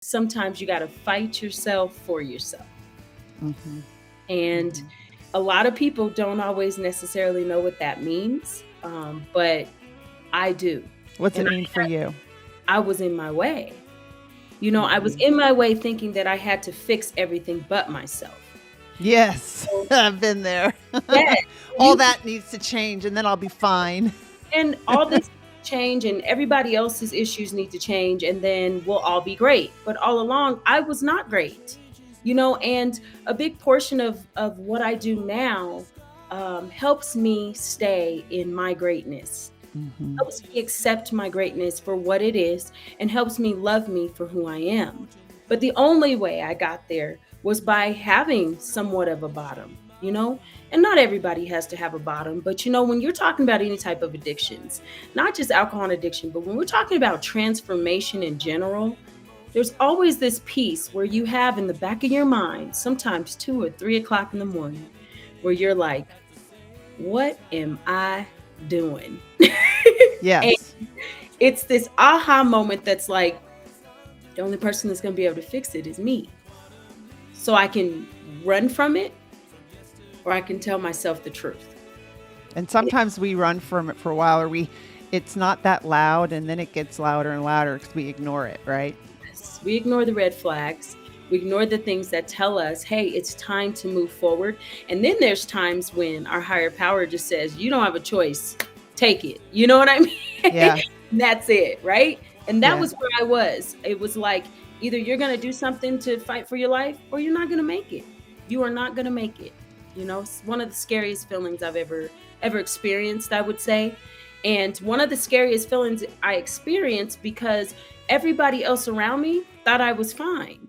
sometimes you got to fight yourself for yourself. Mm-hmm. And Mm-hmm. a lot of people don't always necessarily know what that means, but I do. What's And it mean for you? I was in my way. You know, I was Mm-hmm. in my way thinking that I had to fix everything but myself. Yes, So, I've been there. yeah, All you that needs to change, and then I'll be fine. and all this change and everybody else's issues need to change and then we'll all be great. But all along, I was not great. You know, and a big portion of what I do now helps me stay in my greatness, Mm-hmm. helps me accept my greatness for what it is, and helps me love me for who I am. But the only way I got there was by having somewhat of a bottom, you know? And not everybody has to have a bottom, but you know, when you're talking about any type of addictions, not just alcohol addiction, but when we're talking about transformation in general, there's always this piece where you have in the back of your mind, sometimes 2 or 3 o'clock in the morning, where you're like, what am I doing? And Yes. it's this aha moment that's like, the only person that's going to be able to fix it is me. So I can run from it or I can tell myself the truth. And sometimes we run from it for a while, or it's not that loud, and then it gets louder and louder because we ignore it, right? Yes, we ignore the red flags. We ignore the things that tell us, hey, it's time to move forward. And then there's times when our higher power just says, you don't have a choice. Take it. You know what I mean? Yeah. And that's it. Right. And that Yeah. was where I was. It was like either you're going to do something to fight for your life or you're not going to make it. You are not going to make it. You know, it's one of the scariest feelings I've ever experienced, I would say. And one of the scariest feelings I experienced because everybody else around me thought I was fine.